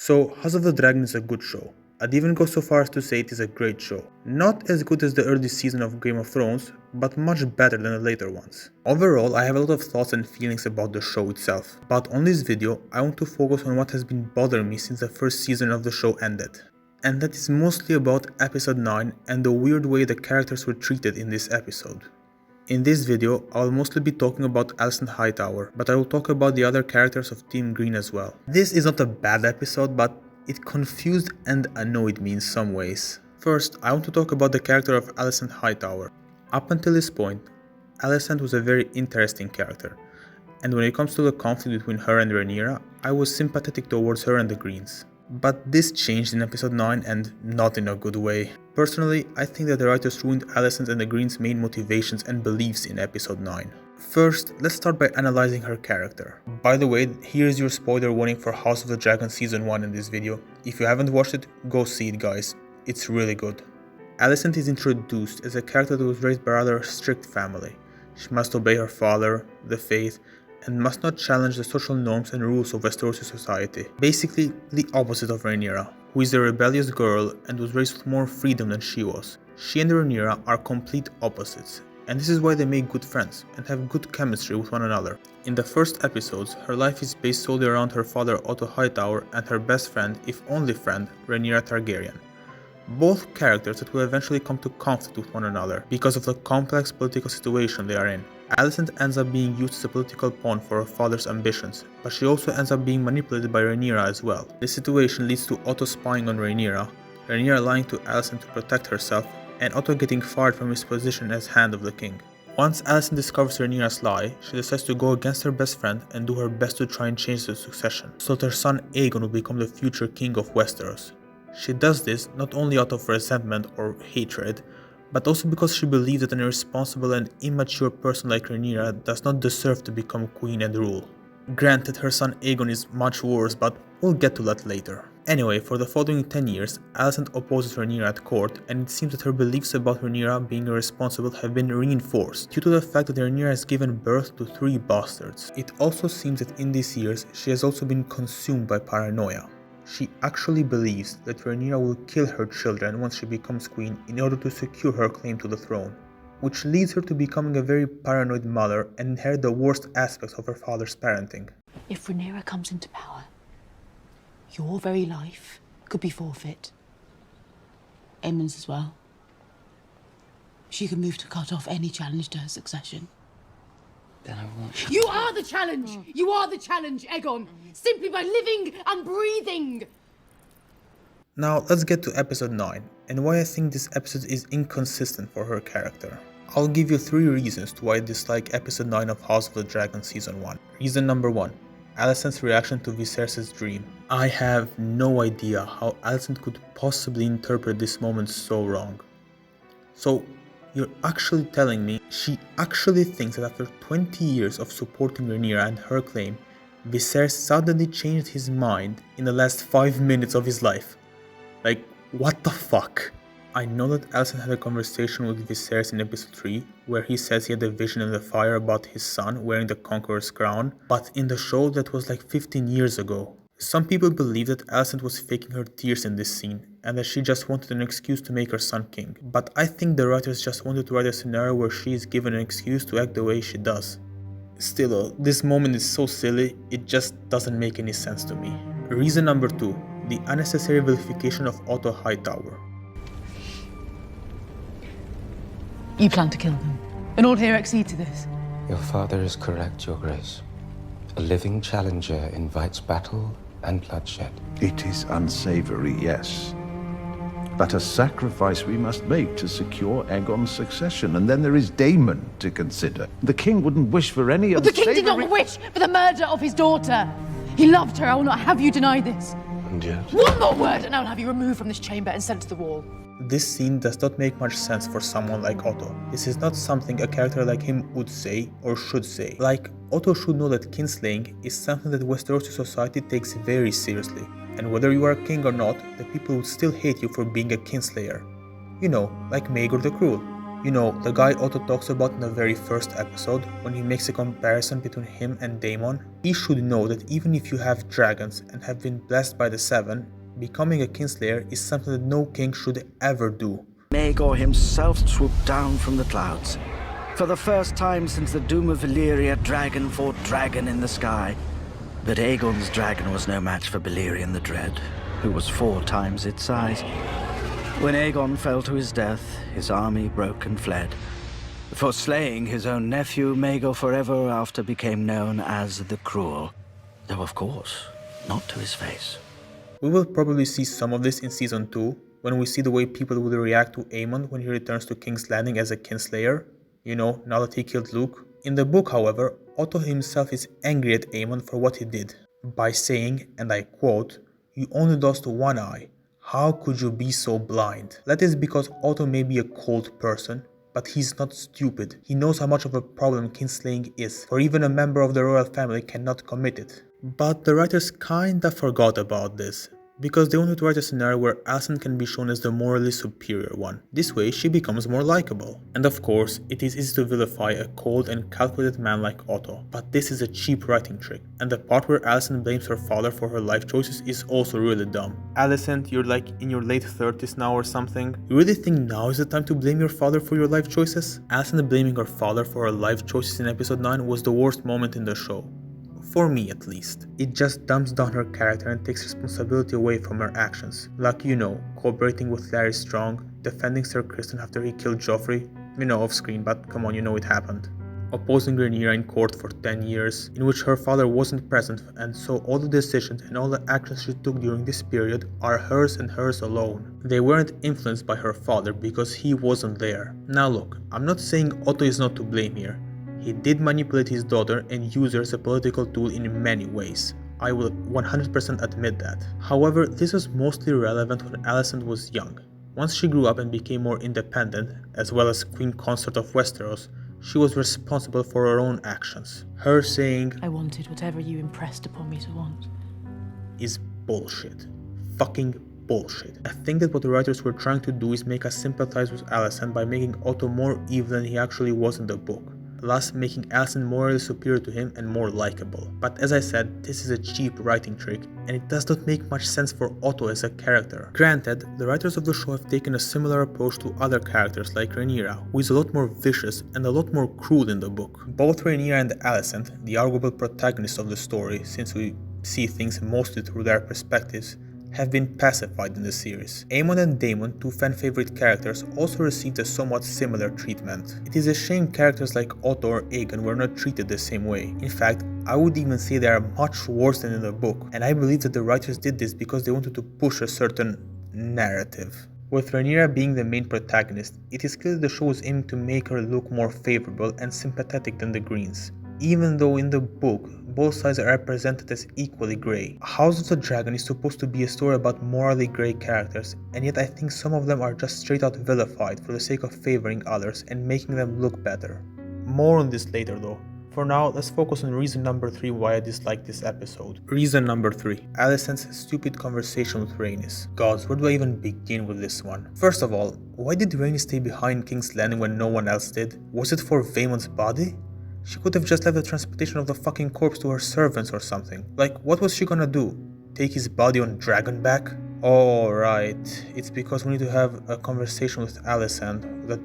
So, House of the Dragon is a good show. I'd even go so far as to say it is a great show. Not as good as the early season of Game of Thrones, but much better than the later ones. Overall, I have a lot of thoughts and feelings about the show itself, but on this video, I want to focus on what has been bothering me since the first season of the show ended. And that is mostly about episode 9 and the weird way the characters were treated in this episode. In this video, I will mostly be talking about Alicent Hightower, but I will talk about the other characters of Team Green as well. This is not a bad episode, but it confused and annoyed me in some ways. First, I want to talk about the character of Alicent Hightower. Up until this point, Alicent was a very interesting character, and when it comes to the conflict between her and Rhaenyra, I was sympathetic towards her and the Greens. But this changed in episode 9 and not in a good way. Personally, I think that the writers ruined Alicent and the Greens' main motivations and beliefs in episode 9. First, let's start by analyzing her character. By the way, here is your spoiler warning for House of the Dragon Season 1 in this video. If you haven't watched it, go see it guys. It's really good. Alicent is introduced as a character that was raised by a rather strict family. She must obey her father, the faith, and must not challenge the social norms and rules of Westerosi society. Basically, the opposite of Rhaenyra, who is a rebellious girl and was raised with more freedom than she was. She and Rhaenyra are complete opposites, and this is why they make good friends and have good chemistry with one another. In the first episodes, her life is based solely around her father Otto Hightower and her best friend, if only friend, Rhaenyra Targaryen. Both characters that will eventually come to conflict with one another because of the complex political situation they are in. Alicent ends up being used as a political pawn for her father's ambitions, but she also ends up being manipulated by Rhaenyra as well. This situation leads to Otto spying on Rhaenyra, Rhaenyra lying to Alicent to protect herself, and Otto getting fired from his position as Hand of the King. Once Alicent discovers Rhaenyra's lie, she decides to go against her best friend and do her best to try and change the succession, so that her son Aegon will become the future king of Westeros. She does this not only out of resentment or hatred, but also because she believes that an irresponsible and immature person like Rhaenyra does not deserve to become queen and rule. Granted, her son Aegon is much worse, but we'll get to that later. Anyway, for the following 10 years, Alicent opposes Rhaenyra at court, and it seems that her beliefs about Rhaenyra being irresponsible have been reinforced due to the fact that Rhaenyra has given birth to 3 bastards. It also seems that in these years, she has also been consumed by paranoia. She actually believes that Rhaenyra will kill her children once she becomes queen in order to secure her claim to the throne, which leads her to becoming a very paranoid mother and inherit the worst aspects of her father's parenting. If Rhaenyra comes into power, your very life could be forfeit. Aemon's as well. She can move to cut off any challenge to her succession. Then I won't. You are the challenge! You are the challenge, Aegon! Simply by living and breathing! Now let's get to episode 9, and why I think this episode is inconsistent for her character. I'll give you 3 reasons to why I dislike episode 9 of House of the Dragon season 1. Reason number 1. Alicent's reaction to Viserys' dream. I have no idea how Alicent could possibly interpret this moment so wrong. So, you're actually telling me she actually thinks that after 20 years of supporting Rhaenyra and her claim, Viserys suddenly changed his mind in the last 5 minutes of his life? Like, what the fuck? I know that Alicent had a conversation with Viserys in episode 3, where he says he had a vision in the fire about his son wearing the Conqueror's crown, but in the show that was like 15 years ago. Some people believe that Alicent was faking her tears in this scene, and that she just wanted an excuse to make her son king. But I think the writers just wanted to write a scenario where she is given an excuse to act the way she does. Still though, this moment is so silly, it just doesn't make any sense to me. Reason number 2. The unnecessary vilification of Otto Hightower. You plan to kill them, and all here accede to this. Your father is correct, Your Grace. A living challenger invites battle and bloodshed. It is unsavory, yes. But a sacrifice we must make to secure Aegon's succession, and then there is Daemon to consider. The king wouldn't wish for any But the king did not wish for the murder of his daughter. He loved her. I will not have you deny this. And yet... One more word, and I will have you removed from this chamber and sent to the wall. This scene does not make much sense for someone like Otto. This is not something a character like him would say or should say. Like, Otto should know that kinslaying is something that Westerosi society takes very seriously, and whether you are a king or not, the people would still hate you for being a kinslayer. You know, like Maegor the Cruel. You know, the guy Otto talks about in the very first episode, when he makes a comparison between him and Daemon. He should know that even if you have dragons and have been blessed by the Seven, becoming a Kinslayer is something that no king should ever do. Maegor himself swooped down from the clouds. For the first time since the doom of Valyria, dragon fought dragon in the sky. But Aegon's dragon was no match for Balerion the Dread, who was 4 times its size. When Aegon fell to his death, his army broke and fled. For slaying his own nephew, Maegor forever after became known as the Cruel. Though of course, not to his face. We will probably see some of this in Season 2, when we see the way people will react to Aemon when he returns to King's Landing as a Kinslayer. You know, now that he killed Luke. In the book, however, Otto himself is angry at Aemon for what he did, by saying, and I quote, "You only lost one eye. How could you be so blind?" That is because Otto may be a cold person, but he's not stupid. He knows how much of a problem kinslaying is, for even a member of the royal family cannot commit it. But the writers kinda forgot about this, because they wanted to write a scenario where Alicent can be shown as the morally superior one. This way she becomes more likable. And of course, it is easy to vilify a cold and calculated man like Otto, but this is a cheap writing trick. And the part where Alicent blames her father for her life choices is also really dumb. Alicent, you're like in your late 30s now or something. You really think now is the time to blame your father for your life choices? Alicent blaming her father for her life choices in episode 9 was the worst moment in the show. For me at least. It just dumps down her character and takes responsibility away from her actions. Like, you know, cooperating with Larry Strong, defending Sir Criston after he killed Joffrey, you know, off screen, but come on, you know it happened. Opposing Rhaenyra in court for 10 years, in which her father wasn't present, and so all the decisions and all the actions she took during this period are hers and hers alone. They weren't influenced by her father because he wasn't there. Now look, I'm not saying Otto is not to blame here. He did manipulate his daughter and use her as a political tool in many ways. I will 100% admit that. However, this was mostly relevant when Alicent was young. Once she grew up and became more independent, as well as Queen Consort of Westeros, she was responsible for her own actions. Her saying, I wanted whatever you impressed upon me to want. is bullshit. Fucking bullshit. I think that what the writers were trying to do is make us sympathize with Alicent by making Otto more evil than he actually was in the book, thus making Alicent morally superior to him and more likable. But as I said, this is a cheap writing trick, and it does not make much sense for Otto as a character. Granted, the writers of the show have taken a similar approach to other characters like Rhaenyra, who is a lot more vicious and a lot more cruel in the book. Both Rhaenyra and Alicent, the arguable protagonists of the story, since we see things mostly through their perspectives, have been pacified in the series. Aemon and Daemon, 2 fan-favorite characters, also received a somewhat similar treatment. It is a shame characters like Otto or Aegon were not treated the same way. In fact, I would even say they are much worse than in the book, and I believe that the writers did this because they wanted to push a certain narrative. With Rhaenyra being the main protagonist, it is clear the show is aiming to make her look more favorable and sympathetic than the Greens, even though in the book, both sides are represented as equally grey. House of the Dragon is supposed to be a story about morally grey characters, and yet I think some of them are just straight out vilified for the sake of favoring others and making them look better. More on this later though. For now, let's focus on reason number 3 why I dislike this episode. Reason number 3. Alicent's stupid conversation with Rhaenys. Gods, where do I even begin with this one? First of all, why did Rhaenys stay behind King's Landing when no one else did? Was it for Vaemon's body? She could have just left the transportation of the fucking corpse to her servants or something. Like, what was she gonna do? Take his body on dragonback? Oh, right. It's because we need to have a conversation with Alicent that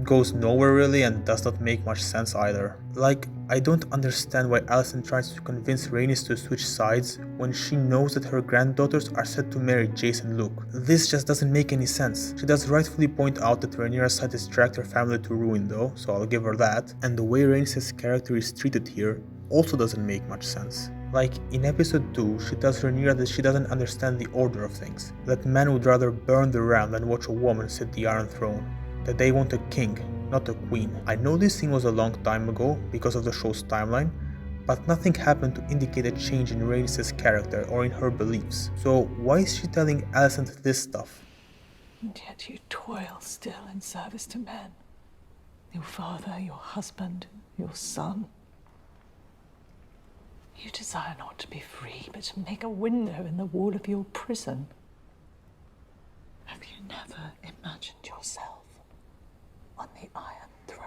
goes nowhere really and does not make much sense either. Like, I don't understand why Alicent tries to convince Rhaenys to switch sides when she knows that her granddaughters are set to marry Jace and Luke. This just doesn't make any sense. She does rightfully point out that Rhaenyra's side has dragged her family to ruin though, so I'll give her that. And the way Rhaenys' character is treated here also doesn't make much sense. Like, in episode 2, she tells Rhaenyra that she doesn't understand the order of things, that men would rather burn the ram than watch a woman sit the Iron Throne, that they want a king, not a queen. I know this scene was a long time ago because of the show's timeline, but nothing happened to indicate a change in Rhaenys' character or in her beliefs. So why is she telling Alicent this stuff? And yet you toil still in service to men. Your father, your husband, your son. You desire not to be free, but to make a window in the wall of your prison. Have you never imagined yourself on the Iron Throne.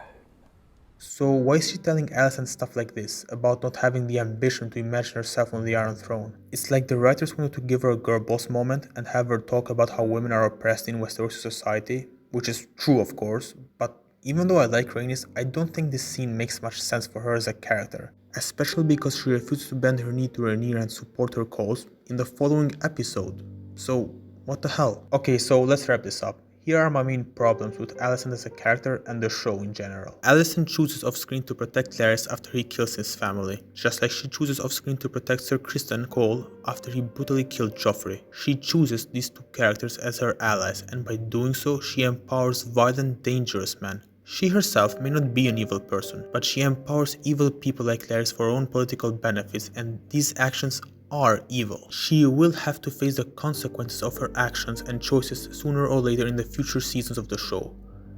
So why is she telling Alicent stuff like this, about not having the ambition to imagine herself on the Iron Throne? It's like the writers wanted to give her a girl boss moment and have her talk about how women are oppressed in Westerosi society, which is true of course, but even though I like Rhaenys, I don't think this scene makes much sense for her as a character, especially because she refuses to bend her knee to Rhaenyra and support her cause in the following episode. So, what the hell? Okay, so let's wrap this up. Here are my main problems with Alicent as a character and the show in general. Alicent chooses off-screen to protect Larys after he kills his family, just like she chooses off-screen to protect Sir Criston Cole after he brutally killed Joffrey. She chooses these two characters as her allies, and by doing so, she empowers violent, dangerous men. She herself may not be an evil person, but she empowers evil people like Larys for her own political benefits, and these actions are evil. She will have to face the consequences of her actions and choices sooner or later in the future seasons of the show.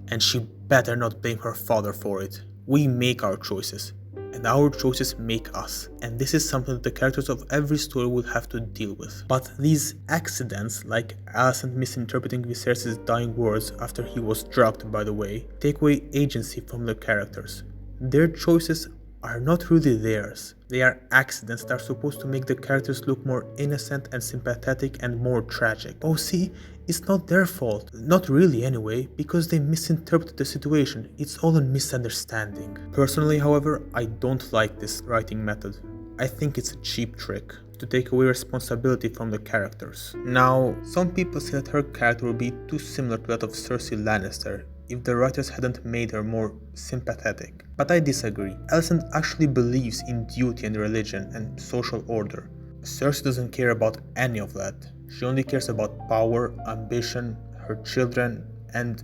And she better not blame her father for it. We make our choices, and our choices make us. And this is something that the characters of every story will have to deal with. But these accidents, like Alicent misinterpreting Viserys' dying words after he was drugged by the way, take away agency from the characters. Their choices are not really theirs. They are accidents that are supposed to make the characters look more innocent and sympathetic and more tragic. Oh see, it's not their fault. Not really anyway, because they misinterpreted the situation. It's all a misunderstanding. Personally, however, I don't like this writing method. I think it's a cheap trick to take away responsibility from the characters. Now, some people say that her character would be too similar to that of Cersei Lannister if the writers hadn't made her more sympathetic. But I disagree. Alicent actually believes in duty and religion and social order. Cersei doesn't care about any of that. She only cares about power, ambition, her children, and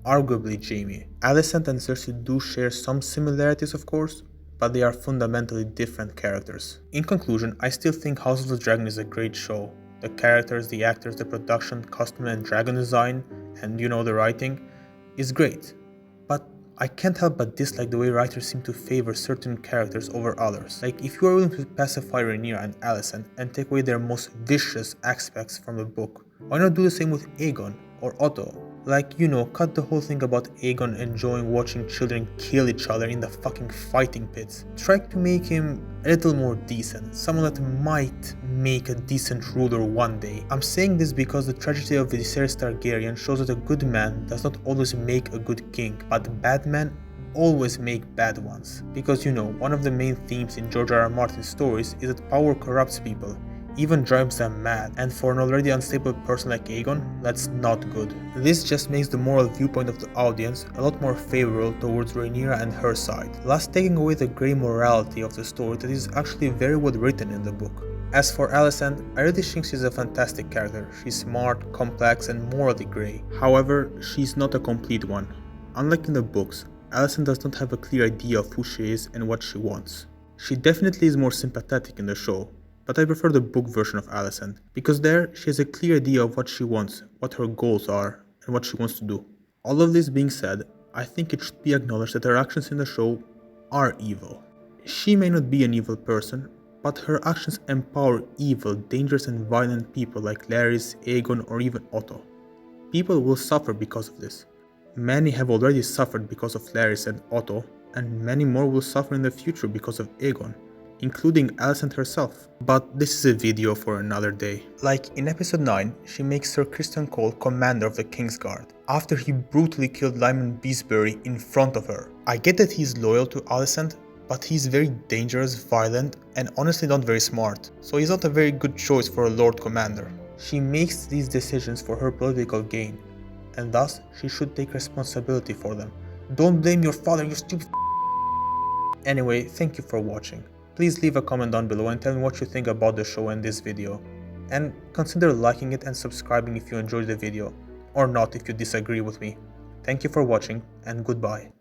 arguably Jaime. Alicent and Cersei do share some similarities of course, but they are fundamentally different characters. In conclusion, I still think House of the Dragon is a great show. The characters, the actors, the production, costume and dragon design, and the writing is great, but I can't help but dislike the way writers seem to favor certain characters over others. Like, if you are willing to pacify Rhaenyra and Alicent and take away their most vicious aspects from the book, why not do the same with Aegon or Otto? Like, cut the whole thing about Aegon enjoying watching children kill each other in the fucking fighting pits. Try to make him a little more decent, someone that might make a decent ruler one day. I'm saying this because the tragedy of Viserys Targaryen shows that a good man does not always make a good king, but bad men always make bad ones. Because one of the main themes in George R.R. Martin's stories is that power corrupts people, even drives them mad, and for an already unstable person like Aegon, that's not good. This just makes the moral viewpoint of the audience a lot more favorable towards Rhaenyra and her side, thus taking away the grey morality of the story that is actually very well written in the book. As for Alicent, I really think she's a fantastic character. She's smart, complex, and morally grey. However, she's not a complete one. Unlike in the books, Alicent does not have a clear idea of who she is and what she wants. She definitely is more sympathetic in the show, but I prefer the book version of Alicent, because there she has a clear idea of what she wants, what her goals are, and what she wants to do. All of this being said, I think it should be acknowledged that her actions in the show are evil. She may not be an evil person, but her actions empower evil, dangerous and violent people like Larys, Aegon or even Otto. People will suffer because of this. Many have already suffered because of Larys and Otto, and many more will suffer in the future because of Aegon, including Alicent herself. But this is a video for another day. Like in episode 9, she makes Sir Criston Cole commander of the Kingsguard, after he brutally killed Lyman Beesbury in front of her. I get that he's loyal to Alicent, but he's very dangerous, violent, and honestly not very smart, so he's not a very good choice for a Lord Commander. She makes these decisions for her political gain, and thus she should take responsibility for them. Don't blame your father, you stupid. Anyway, thank you for watching. Please leave a comment down below and tell me what you think about the show and this video. And consider liking it and subscribing if you enjoyed the video, or not if you disagree with me. Thank you for watching, and goodbye.